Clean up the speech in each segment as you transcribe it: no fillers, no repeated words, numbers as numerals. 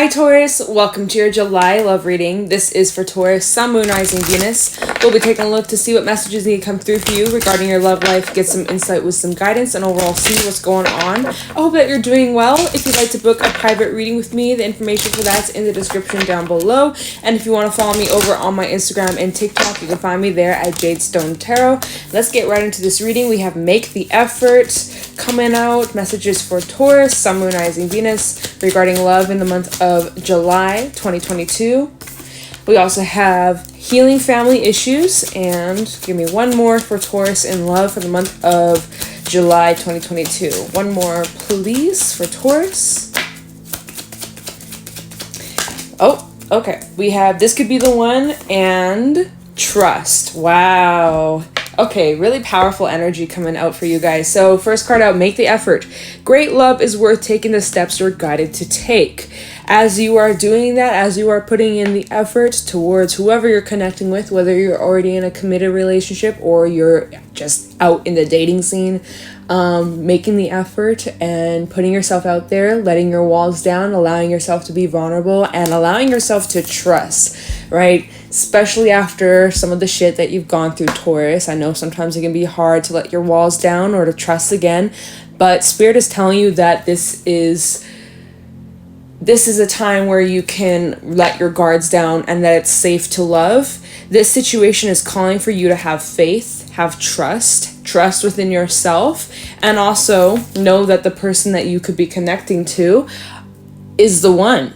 Hi Taurus, welcome to your July love reading. This is for Taurus, Sun, Moon, Rising, Venus. We'll be taking a look to see what messages need to come through for you regarding your love life, get some insight with some guidance, and overall see what's going on. I hope that you're doing well. If you'd like to book a private reading with me, the information for that's in the description down below. And if you want to follow me over on my Instagram and TikTok, you can find me there at JadeStoneTarot. Let's get right into this reading. We have Make the Effort coming out, messages for Taurus, Sun, Moon, Rising, Venus regarding love in the month of July 2022. We also have Healing Family Issues, and give me one more for Taurus in love for the month of July 2022. One more, please, for Taurus. Oh, okay. We have This Could Be the One and Trust. Wow. Okay, really powerful energy coming out for you guys. So first card out, Make the Effort. Great love is worth taking the steps you're guided to take. As you are doing that, as you are putting in the effort towards whoever you're connecting with, whether you're already in a committed relationship or you're just out in the dating scene, making the effort and putting yourself out there, letting your walls down, allowing yourself to be vulnerable and allowing yourself to trust, right? Especially after some of the shit that you've gone through, Taurus. I know sometimes it can be hard to let your walls down or to trust again, but Spirit is telling you that this is a time where you can let your guards down and that it's safe to love. This situation is calling for you to have faith, have trust within yourself, and also know that the person that you could be connecting to is the one,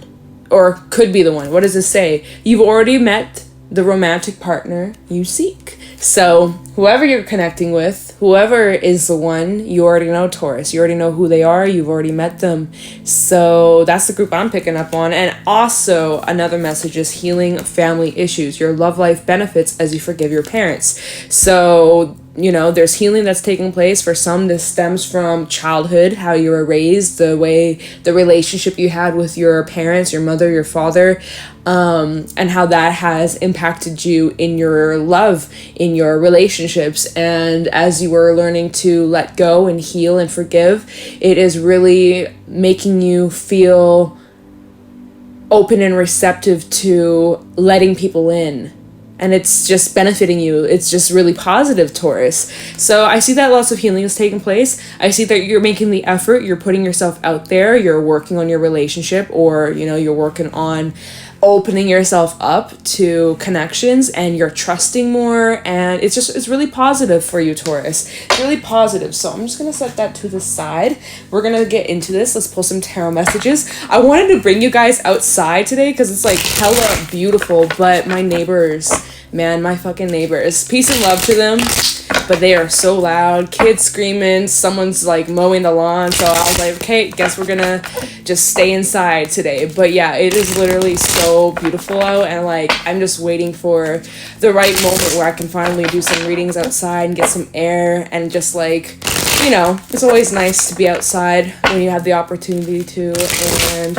or could be the one. What does this say? You've already met the romantic partner you seek. So whoever you're connecting with, whoever is the one, you already know, Taurus. You already know who they are. You've already met them. So that's the group I'm picking up on. And also another message is Healing Family Issues. Your love life benefits as you forgive your parents. So, you know, there's healing that's taking place. For some, this stems from childhood, how you were raised, the way, the relationship you had with your parents, your mother, your father, and how that has impacted you in your love, in your relationships. And as you were learning to let go and heal and forgive, it is really making you feel open and receptive to letting people in. And it's just benefiting you. It's just really positive, Taurus. So I see that lots of healing is taking place. I see that you're making the effort. You're putting yourself out there. You're working on your relationship, or, you know, you're working on opening yourself up to connections, and you're trusting more. And it's really positive for you, Taurus. It's really positive. So I'm just going to set that to the side. We're going to get into this. Let's pull some tarot messages. I wanted to bring you guys outside today because it's like hella beautiful, but my neighbors, man, my fucking neighbors, peace and love to them, but they are so loud. Kids screaming, someone's like mowing the lawn. So I was like, okay, guess we're gonna just stay inside today. But yeah, it is literally so beautiful out, and like I'm just waiting for the right moment where I can finally do some readings outside and get some air, and just like, you know, it's always nice to be outside when you have the opportunity to. And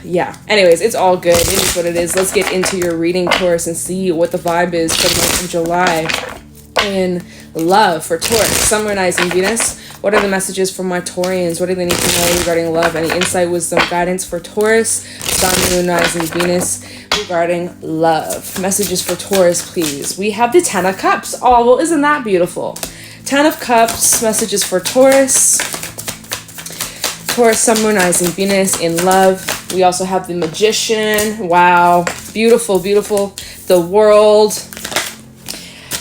yeah, anyways, it's all good. It is what it is. Let's get into your reading, Taurus, and see what the vibe is for the month of July in love for Taurus. Sun, Moon, Rising, Venus. What are the messages from my Taurians? What do they need to know regarding love? Any insight, wisdom, guidance for Taurus? Sun, Moon, Rising, Venus regarding love. Messages for Taurus, please. We have the Ten of Cups. Oh, well, isn't that beautiful? Ten of Cups. Messages for Taurus. Taurus, Sun, Moon, Rising, Venus in love. We also have the Magician. Wow. Beautiful, beautiful. The World.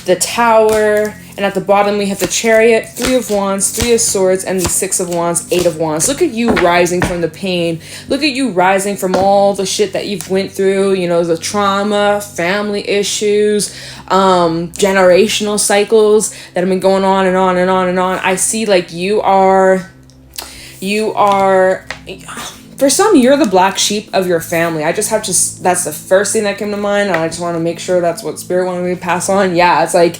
The Tower. And at the bottom we have the Chariot, Three of Wands, Three of Swords, and the Six of Wands, Eight of Wands. Look at you rising from the pain. Look at you rising from all the shit that you've went through. You know, the trauma, family issues, generational cycles that have been going on and on and on and on. I see like you are, for some, you're the black sheep of your family. I just have to, that's the first thing that came to mind. And I just want to make sure that's what Spirit wanted me to pass on. Yeah, it's like,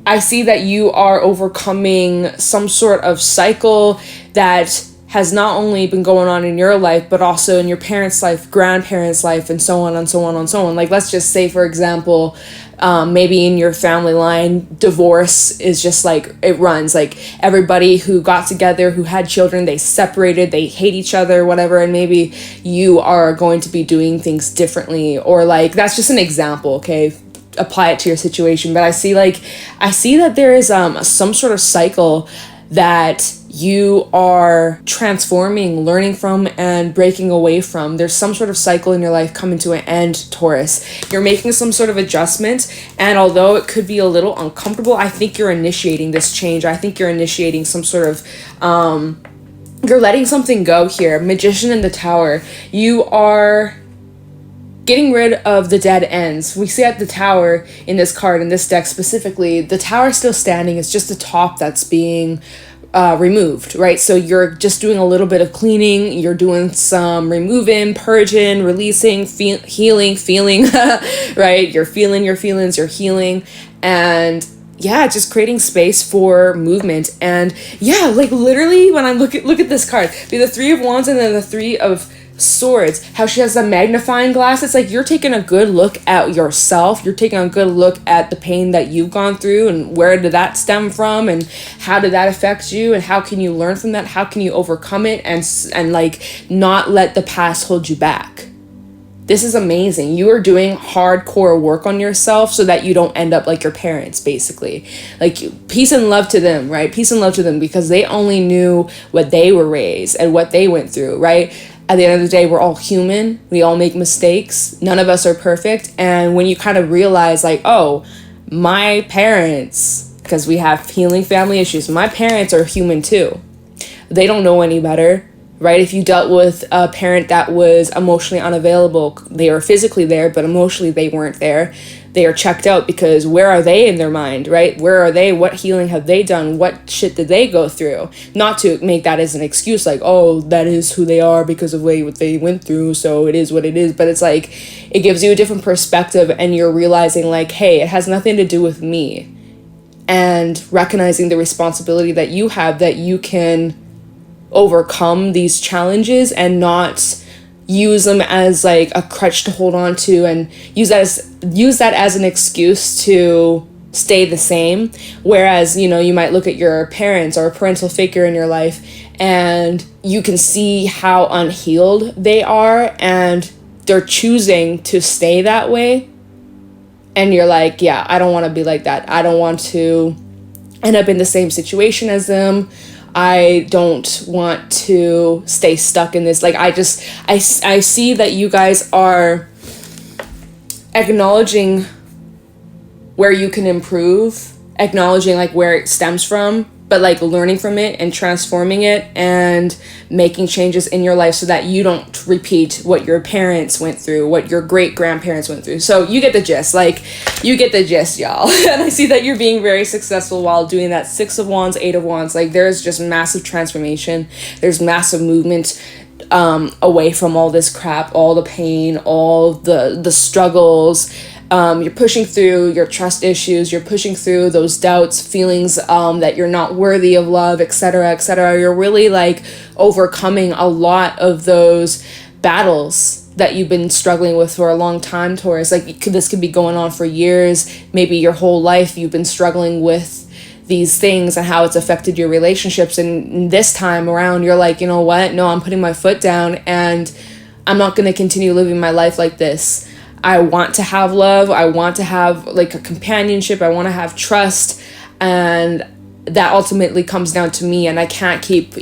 I see that you are overcoming some sort of cycle that has not only been going on in your life, but also in your parents' life, grandparents' life, and so on and so on and so on. Like, let's just say, for example, Maybe in your family line, divorce is just like, it runs. Like everybody who got together, who had children, they separated, they hate each other, whatever. And maybe you are going to be doing things differently, or like, that's just an example, okay? Apply it to your situation. But I see that there is some sort of cycle that you are transforming, learning from, and breaking away from. There's some sort of cycle in your life coming to an end, Taurus. You're making some sort of adjustment, and although it could be a little uncomfortable, I think you're initiating this change. I think you're initiating some sort of you're letting something go here. Magician in the Tower. You are getting rid of the dead ends. We see at the Tower in this card, in this deck specifically, the Tower is still standing. It's just the top that's being removed, right? So you're just doing a little bit of cleaning. You're doing some removing, purging, releasing, healing, feeling, right? You're feeling your feelings, you're healing, and yeah, just creating space for movement. And yeah, like literally when I look at this card, be the Three of Wands and then the Three of Swords, how she has a magnifying glass. It's like you're taking a good look at yourself. You're taking a good look at the pain that you've gone through, and where did that stem from, and how did that affect you, and how can you learn from that? How can you overcome it and like not let the past hold you back? This is amazing. You are doing hardcore work on yourself so that you don't end up like your parents, basically. Like, peace and love to them, right? Peace and love to them, because they only knew what they were raised and what they went through, right? At the end of the day, we're all human. We all make mistakes. None of us are perfect. And when you kind of realize like, oh, my parents, because we have healing family issues, my parents are human too. They don't know any better, right? If you dealt with a parent that was emotionally unavailable, they were physically there, but emotionally they weren't there. They are checked out, because where are they in their mind, right? Where are they? What healing have they done? What shit did they go through? Not to make that as an excuse, like, oh, that is who they are because of what they went through, so it is what it is. But it's like, it gives you a different perspective, and you're realizing like, hey, it has nothing to do with me. And recognizing the responsibility that you have, that you can overcome these challenges and not use them as like a crutch to hold on to, and use that as an excuse to stay the same. Whereas, you know, you might look at your parents or a parental figure in your life, and you can see how unhealed they are, and they're choosing to stay that way. And you're like, yeah, I don't want to be like that. I don't want to end up in the same situation as them. I don't want to stay stuck in this. Like, I see that you guys are acknowledging where you can improve, acknowledging like where it stems from, but like learning from it and transforming it and making changes in your life so that you don't repeat what your parents went through, what your great grandparents went through. So you get the gist, y'all. And I see that you're being very successful while doing that. Six of Wands, Eight of Wands, like there's just massive transformation. There's massive movement away from all this crap, all the pain, all the struggles. You're pushing through your trust issues, you're pushing through those doubts, feelings that you're not worthy of love, etc., etc. You're really like overcoming a lot of those battles that you've been struggling with for a long time, Taurus. Like this could be going on for years, maybe your whole life you've been struggling with these things and how it's affected your relationships. And this time around, you're like, you know what? No, I'm putting my foot down and I'm not going to continue living my life like this. I want to have love. I want to have like a companionship. I want to have trust. And that ultimately comes down to me. And I can't keep,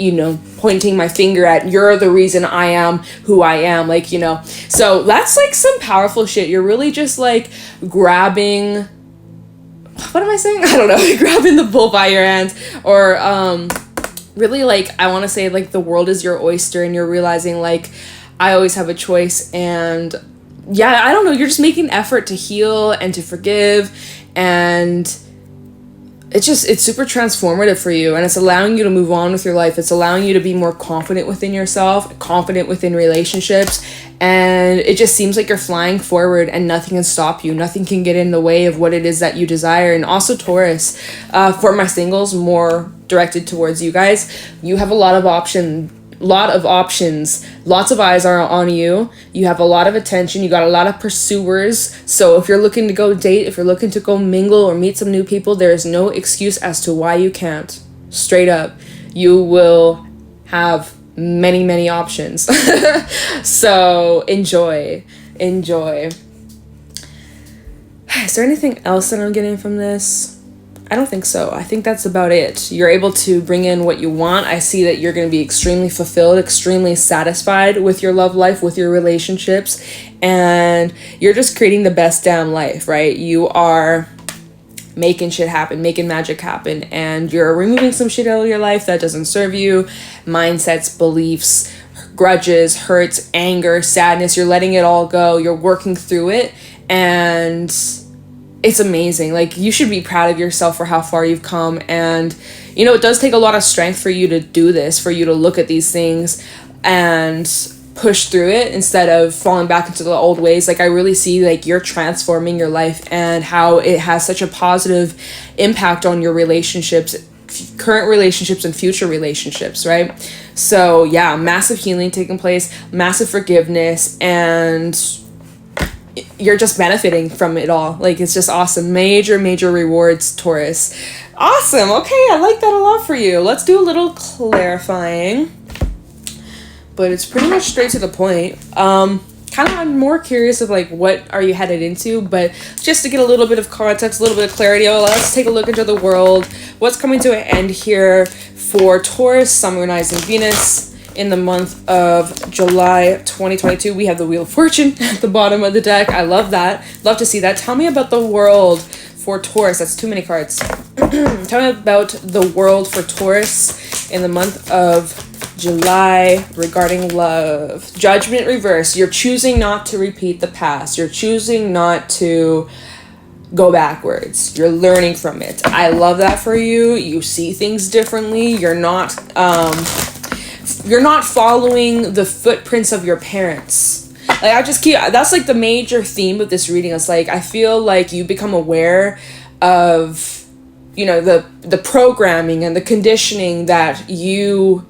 pointing my finger at you're the reason I am who I am. Like, so that's like some powerful shit. You're really just like grabbing, what am I saying? I don't know. Grabbing the bull by your hands, or really like, I want to say like the world is your oyster, and you're realizing like I always have a choice. And yeah, I don't know, you're just making effort to heal and to forgive, and it's super transformative for you, and it's allowing you to move on with your life. It's allowing you to be more confident within yourself, confident within relationships, and it just seems like you're flying forward and nothing can stop you. Nothing can get in the way of what it is that you desire. And also Taurus, for my singles, more directed towards you guys, you have a lot of lot of options. Lots of eyes are on you. You have a lot of attention. You got a lot of pursuers. So if you're looking to go date, if you're looking to go mingle or meet some new people, there is no excuse as to why you can't. Straight up. You will have many, many options. So enjoy. Is there anything else that I'm getting from this? I don't think so. I think that's about it. You're able to bring in what you want. I see that you're going to be extremely fulfilled, extremely satisfied with your love life, with your relationships, and you're just creating the best damn life, right? You are making shit happen, making magic happen, and you're removing some shit out of your life that doesn't serve you, mindsets, beliefs, grudges, hurts, anger, sadness. You're letting it all go. You're working through it, and it's amazing. Like, you should be proud of yourself for how far you've come. And, you know, it does take a lot of strength for you to do this, for you to look at these things and push through it instead of falling back into the old ways. Like, I really see, like, you're transforming your life and how it has such a positive impact on your relationships, current relationships and future relationships, right? So yeah, massive healing taking place, massive forgiveness, and you're just benefiting from it all. Like, it's just awesome. Major rewards, Taurus. Awesome. Okay, I like that a lot for you. Let's do a little clarifying, but it's pretty much straight to the point. Kind of, I'm more curious of, like, what are you headed into, but just to get a little bit of context, a little bit of clarity, let's take a look into the world. What's coming to an end here for Taurus, Sun, Moon, Rising, Venus? In the month of July 2022, we have the Wheel of Fortune at the bottom of the deck. I love that. Love to see that. Tell me about the world for Taurus. That's too many cards. Tell me about the world for Taurus in the month of July regarding love. Judgment reverse. You're choosing not to repeat the past. You're choosing not to go backwards. You're learning from it. I love that for you. You see things differently. You're not following the footprints of your parents. Like, that's like the major theme of this reading. It's like, I feel like you become aware of, you know, the programming and the conditioning that you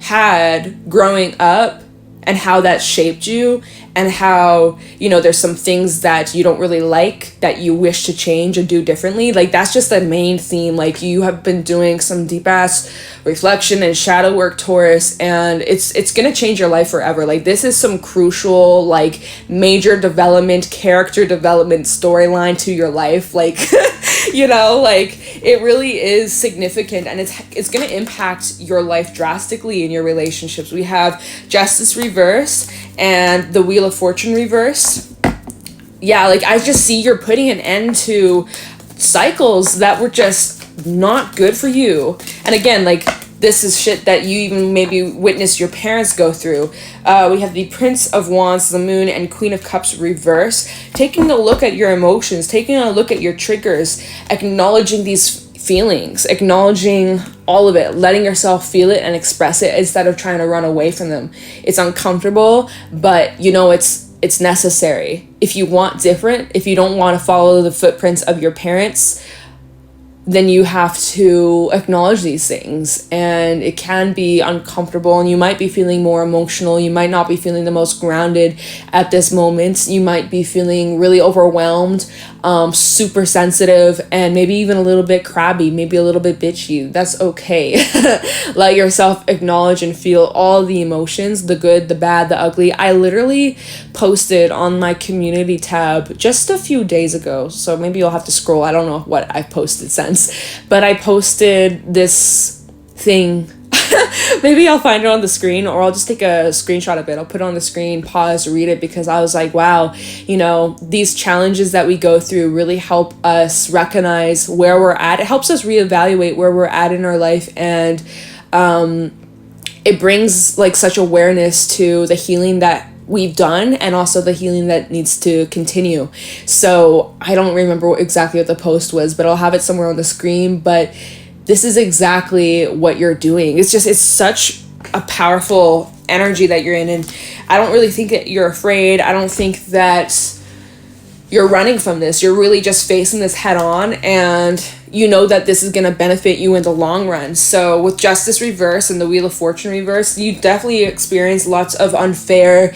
had growing up and how that shaped you, and how, you know, there's some things that you don't really like that you wish to change and do differently. Like, that's just the main theme. Like, you have been doing some deep ass reflection and shadow work, Taurus, and it's gonna change your life forever. Like, this is some crucial, like, major development, character development storyline to your life. Like, you know, like, it really is significant, and it's gonna impact your life drastically in your relationships. We have Justice reverse and the Wheel of Fortune reverse. Yeah, like, I just see you're putting an end to cycles that were just not good for you. And again, like, this is shit that you even maybe witnessed your parents go through. We have the Prince of Wands, the Moon, and Queen of Cups reverse. Taking a look at your emotions, taking a look at your triggers, acknowledging these feelings, acknowledging all of it, letting yourself feel it and express it instead of trying to run away from them. It's uncomfortable, but you know, it's necessary. If you want different, if you don't want to follow the footprints of your parents, then you have to acknowledge these things, and it can be uncomfortable, and you might be feeling more emotional. You might not be feeling the most grounded at this moment. You might be feeling really overwhelmed, super sensitive, and maybe even a little bit crabby, maybe a little bit bitchy. That's okay. Let yourself acknowledge and feel all the emotions, the good, the bad, the ugly. I literally posted on my community tab just a few days ago, so maybe you'll have to scroll. I don't know what I've posted since, but I posted this thing. Maybe I'll find it on the screen, or I'll just take a screenshot of it. I'll put it on the screen, pause, read it, because I was like, wow, you know, these challenges that we go through really help us recognize where we're at. It helps us reevaluate where we're at in our life, and it brings like such awareness to the healing that we've done, and also the healing that needs to continue. So I don't remember exactly what the post was, but I'll have it somewhere on the screen. But this is exactly what you're doing. It's such a powerful energy that you're in, and I don't really think that you're afraid. I don't think that you're running from this. You're really just facing this head on, and you know that this is going to benefit you in the long run. So with Justice reverse and the Wheel of Fortune reverse, you definitely experience lots of unfair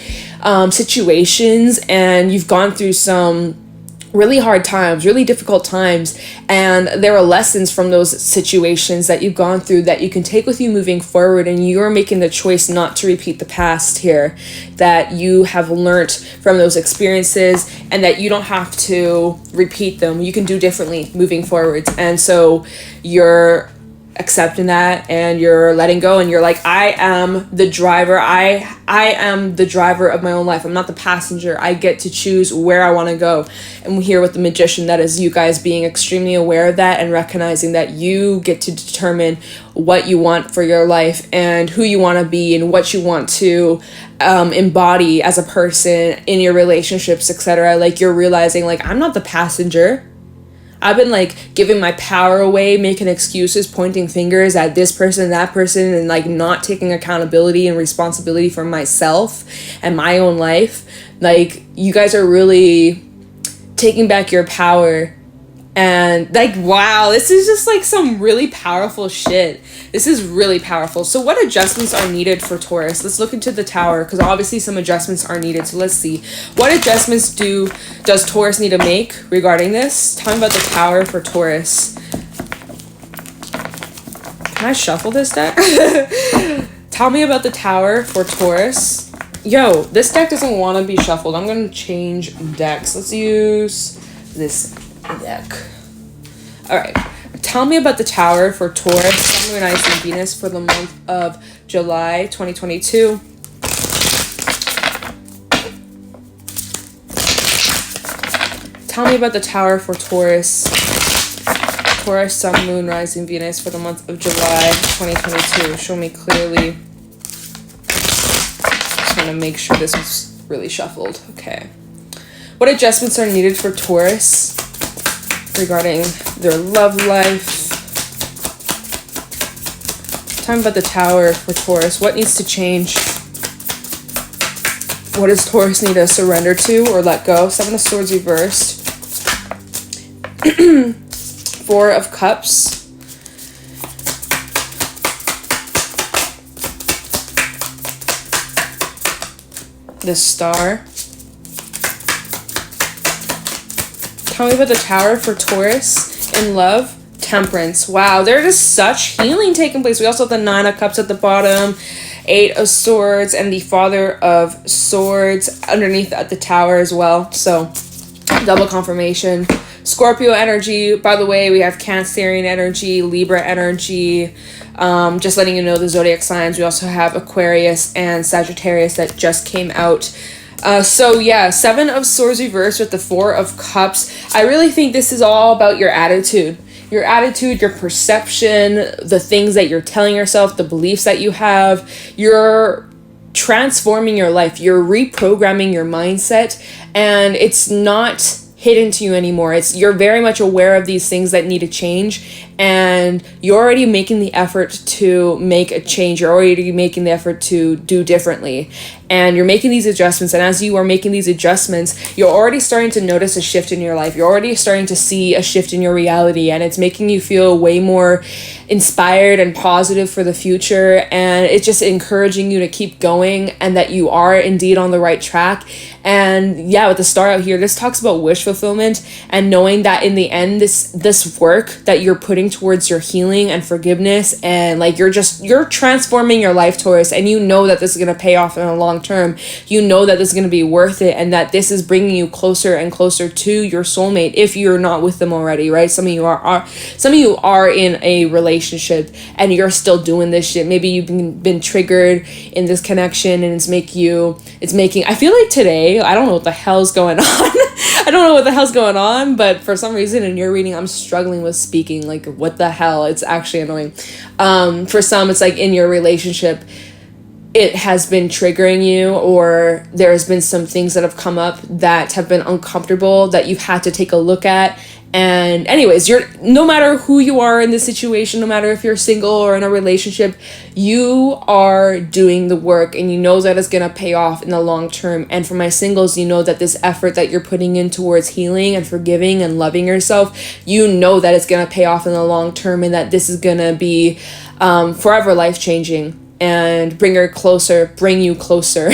situations, and you've gone through some really hard times, really difficult times, and there are lessons from those situations that you've gone through that you can take with you moving forward, and you're making the choice not to repeat the past here, that you have learned from those experiences and that you don't have to repeat them. You can do differently moving forward. And so you're accepting that, and you're letting go, and you're like, I am the driver. I am the driver of my own life. I'm not the passenger. I get to choose where I want to go. And here with the Magician, that is you guys being extremely aware of that and recognizing that you get to determine what you want for your life and who you want to be and what you want to embody as a person in your relationships, etc. Like, you're realizing, like, I'm not the passenger. I've been like giving my power away, making excuses, pointing fingers at this person, that person, and like not taking accountability and responsibility for myself and my own life. Like, you guys are really taking back your power. And like, wow, this is just like some really powerful shit. This is really powerful. So what adjustments are needed for Taurus? Let's look into the Tower, because obviously some adjustments are needed. So let's see. What adjustments does Taurus need to make regarding this? Tell me about the Tower for Taurus. Can I shuffle this deck? Tell me about the Tower for Taurus. Yo, this deck doesn't want to be shuffled. I'm going to change decks. Let's use this deck. All right. Tell me about the Tower for Taurus, Sun, Moon, Rising, Venus for the month of July 2022. Tell me about the Tower for Taurus, Sun, Moon, Rising, Venus for the month of July 2022. Show me clearly. Just want to make sure this was really shuffled. Okay. What adjustments are needed for Taurus regarding their love life? Tell me about the Tower for Taurus. What needs to change? What does Taurus need to surrender to or let go? Seven of Swords reversed. Four of Cups. The Star. Tell me about the Tower for Taurus in love. Temperance. Wow, there's just such healing taking place. We also have the Nine of Cups at the bottom, Eight of Swords, and the Father of Swords underneath at the Tower as well. So, double confirmation. Scorpio energy. By the way, we have Cancerian energy, Libra energy. Just letting you know the zodiac signs. We also have Aquarius and Sagittarius that just came out. So yeah, Seven of Swords reversed with the Four of Cups. I really think this is all about your attitude. Your attitude, your perception, the things that you're telling yourself, the beliefs that you have. You're transforming your life. You're reprogramming your mindset, and it's not hidden to you anymore. You're very much aware of these things that need to change, and you're already making the effort to make a change. You're already making the effort to do differently, and you're making these adjustments. And as you are making these adjustments, you're already starting to notice a shift in your life. You're already starting to see a shift in your reality, and it's making you feel way more inspired and positive for the future. And it's just encouraging you to keep going, and that you are indeed on the right track. And yeah, with the Star out here, this talks about wish fulfillment and knowing that in the end, this work that you're putting towards your healing and forgiveness, and like you're transforming your life, Taurus, and you know that this is going to pay off in the long term. You know that this is going to be worth it, and that this is bringing you closer and closer to your soulmate if you're not with them already, right? Some of you are in a relationship and you're still doing this shit. Maybe you've been triggered in this connection, and it's making I feel like today, I don't know what the hell's going on. I don't know what the hell's going on, but for some reason in your reading, I'm struggling with speaking. Like, what the hell? It's actually annoying. For some, it's like in your relationship, it has been triggering you, or there has been some things that have come up that have been uncomfortable that you've had to take a look at. And anyways, no matter who you are in this situation, no matter if you're single or in a relationship, you are doing the work, and you know that it's going to pay off in the long term. And for my singles, you know that this effort that you're putting in towards healing and forgiving and loving yourself, you know that it's going to pay off in the long term, and that this is going to be forever life-changing and bring you closer bring you closer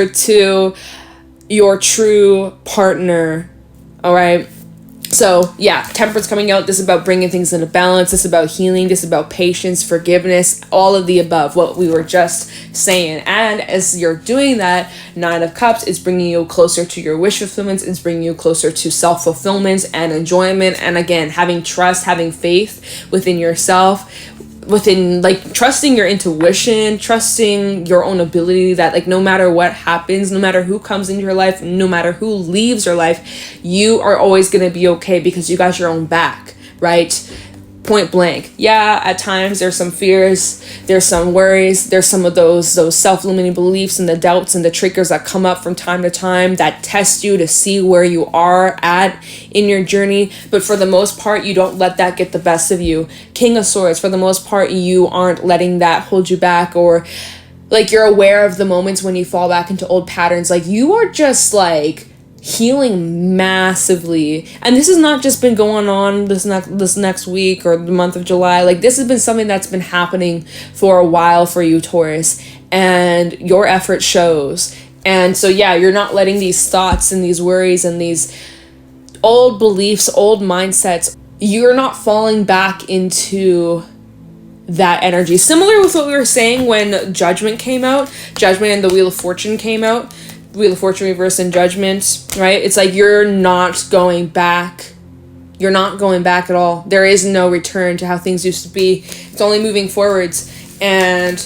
to your true partner. All right. So yeah, Temperance coming out. This is about bringing things into balance. This is about healing. This is about patience, forgiveness, all of the above, what we were just saying. And as you're doing that, 9 of Cups is bringing you closer to your wish fulfillments. It's bringing you closer to self-fulfillment and enjoyment. And again, having trust, having faith within yourself, within like trusting your intuition, trusting your own ability, that like no matter what happens, no matter who comes into your life, no matter who leaves your life, you are always going to be okay because you got your own back, right? Point blank. Yeah, at times there's some fears, there's some worries, there's some of those self-limiting beliefs and the doubts and the triggers that come up from time to time that test you to see where you are at in your journey. But for the most part, you don't let that get the best of you. King of Swords, for the most part, you aren't letting that hold you back, or like you're aware of the moments when you fall back into old patterns. Like you are just like healing massively. And this has not just been going on this next week or the month of July. Like this has been something that's been happening for a while for you, Taurus, and your effort shows. And so yeah, you're not letting these thoughts and these worries and these old beliefs, old mindsets, you're not falling back into that energy. Similar with what we were saying when Judgment came out, Judgment and the Wheel of Fortune came out, Wheel of Fortune reverse and Judgment, right? It's like you're not going back. You're not going back at all. There is no return to how things used to be. It's only moving forwards. And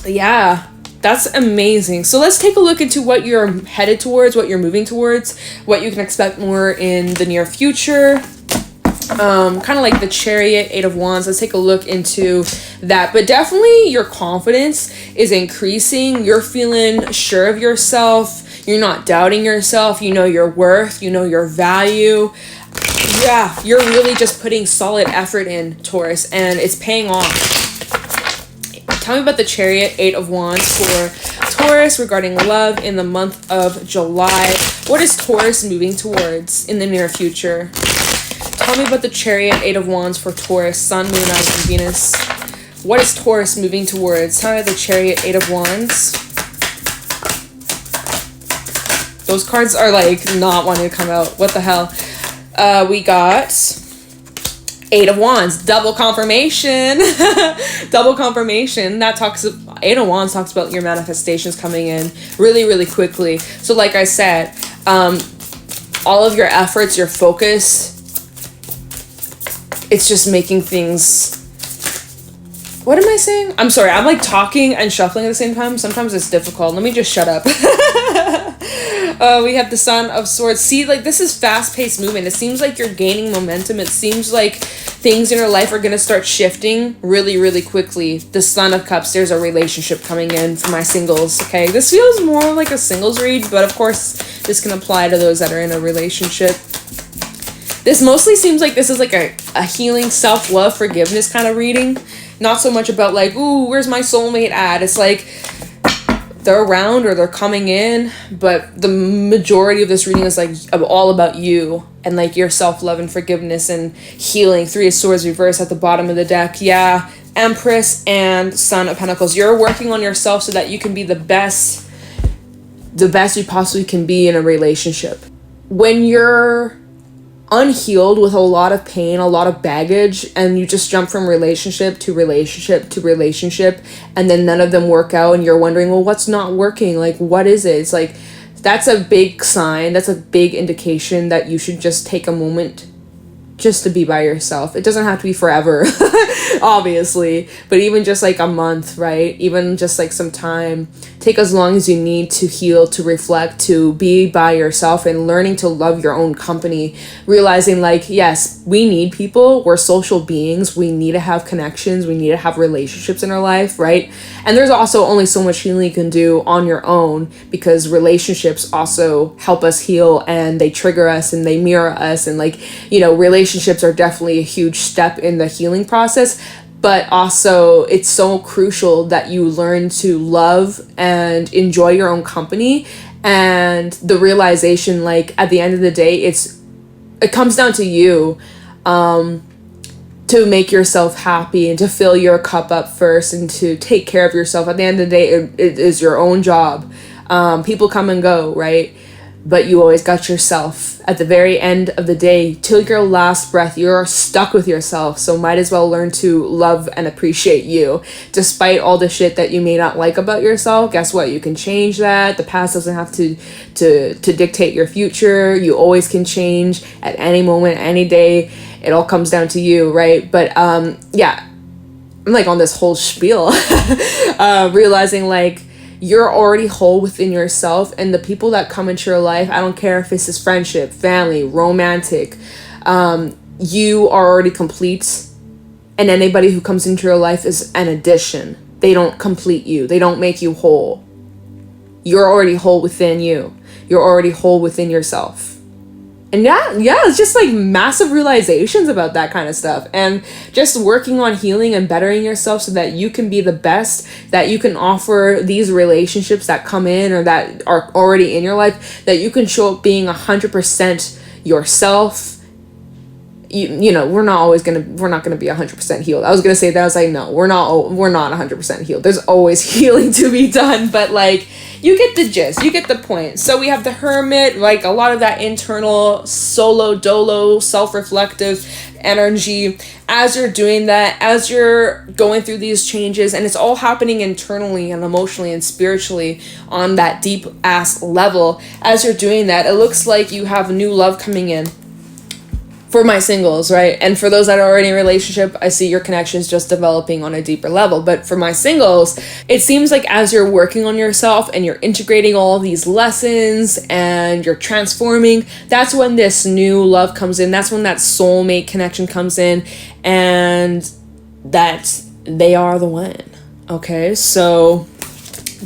yeah, that's amazing. So let's take a look into what you're headed towards, what you're moving towards, what you can expect more in the near future. Kind of like the Chariot, 8 of Wands. Let's take a look into that. But definitely your confidence is increasing. You're feeling sure of yourself. You're not doubting yourself. You know your worth. You know your value. Yeah, you're really just putting solid effort in, Taurus, and it's paying off. Tell me about the Chariot, 8 of Wands for Taurus regarding love in the month of July. What is Taurus moving towards in the near future? Tell me about the Chariot, 8 of Wands for Taurus, Sun, Moon, and Venus. What is Taurus moving towards? Tell me the Chariot, 8 of Wands. Those cards are like not wanting to come out. What the hell? We got 8 of Wands, double confirmation. Double confirmation. That talks, 8 of Wands talks about your manifestations coming in really, really quickly. So like I said, all of your efforts, your focus, it's just making things... What am I saying? I'm sorry. I'm like talking and shuffling at the same time. Sometimes it's difficult. Let me just shut up. We have the Sun of Swords. See, like this is fast-paced movement. It seems like you're gaining momentum. It seems like things in your life are going to start shifting really, really quickly. The Sun of Cups, there's a relationship coming in for my singles, okay? This feels more like a singles read, but of course, this can apply to those that are in a relationship. This mostly seems like this is like a healing, self-love, forgiveness kind of reading. Not so much about like, ooh, where's my soulmate at? It's like they're around or they're coming in, but the majority of this reading is like all about you and like your self-love and forgiveness and healing. 3 of Swords reverse at the bottom of the deck. Yeah, Empress and Son of Pentacles. You're working on yourself so that you can be the best you possibly can be in a relationship. When you're unhealed with a lot of pain, a lot of baggage, and you just jump from relationship to relationship to relationship, and then none of them work out, and you're wondering, well, what's not working? Like, what is it? It's like, that's a big sign. That's a big indication that you should just take a moment just to be by yourself. It doesn't have to be forever, obviously, but even just like a month, right? Even just like some time take as long as you need to heal, to reflect, to be by yourself, and learning to love your own company, realizing like, yes, we need people, we're social beings, we need to have connections, we need to have relationships in our life, right? And there's also only so much healing you can do on your own, because relationships also help us heal, and they trigger us and they mirror us, and like, you know, relationships are definitely a huge step in the healing process. But also, it's so crucial that you learn to love and enjoy your own company, and the realization, like, at the end of the day, it comes down to you, to make yourself happy and to fill your cup up first and to take care of yourself. At the end of the day, it is your own job. People come and go, right? But you always got yourself. At the very end of the day, till your last breath, you're stuck with yourself. So might as well learn to love and appreciate you. Despite all the shit that you may not like about yourself, guess what? You can change that. The past doesn't have to dictate your future. You always can change at any moment, any day. It all comes down to you, right? But yeah, I'm like on this whole spiel. Realizing like, you're already whole within yourself, and the people that come into your life, I don't care if this is friendship, family, romantic, you are already complete, and anybody who comes into your life is an addition. They don't complete you. They don't make you whole. You're already whole within you. You're already whole within yourself. And yeah, it's just like massive realizations about that kind of stuff, and just working on healing and bettering yourself so that you can be the best that you can offer these relationships that come in or that are already in your life, that you can show up being 100% yourself. You know, we're not gonna be 100% healed. I was gonna say that, I was like, no, we're not 100% healed. There's always healing to be done, but like, you get the gist, you get the point. So we have the Hermit, like a lot of that internal solo dolo self-reflective energy. As you're doing that, as you're going through these changes, and it's all happening internally and emotionally and spiritually on that deep ass level, as you're doing that, it looks like you have new love coming in. For my singles, right? And for those that are already in a relationship, I see your connections just developing on a deeper level. But for my singles, it seems like as you're working on yourself and you're integrating all these lessons and you're transforming, that's when this new love comes in. That's when that soulmate connection comes in, and that they are the one. Okay, so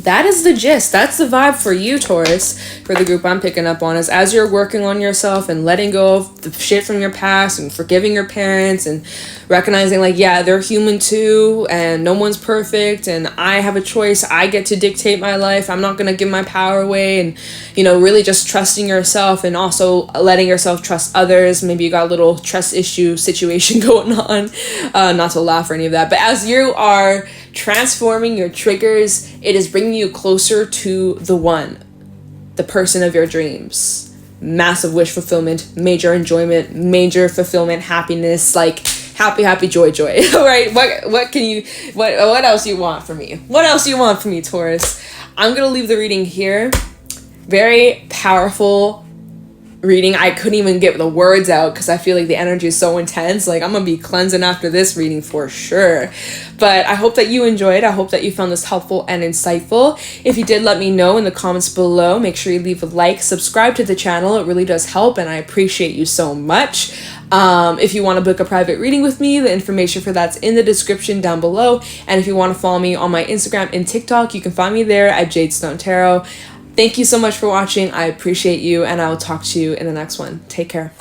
that is the gist. That's the vibe for you, Taurus, for the group I'm picking up on, is as you're working on yourself and letting go of the shit from your past and forgiving your parents and recognizing like, yeah, they're human too, and no one's perfect, and I have a choice. I get to dictate my life. I'm not going to give my power away, and, you know, really just trusting yourself and also letting yourself trust others. Maybe you got a little trust issue situation going on, not to laugh or any of that, but as you are transforming your triggers, it is bringing you closer to the one, the person of your dreams. Massive wish fulfillment, major enjoyment, major fulfillment, happiness, like happy, joy. All right, what else you want from me? What else you want from me, Taurus? I'm gonna leave the reading here. Very powerful reading. I couldn't even get the words out because I feel like the energy is so intense. Like, I'm gonna be cleansing after this reading for sure. But I hope that you enjoyed. I hope that you found this helpful and insightful. If you did, let me know in the comments below. Make sure you leave a like, subscribe to the channel. It really does help, and I appreciate you so much. If you want to book a private reading with me, the information for that's in the description down below. And if you want to follow me on my Instagram and TikTok, you can find me there at JadeStoneTarot. Thank you so much for watching. I appreciate you, and I will talk to you in the next one. Take care.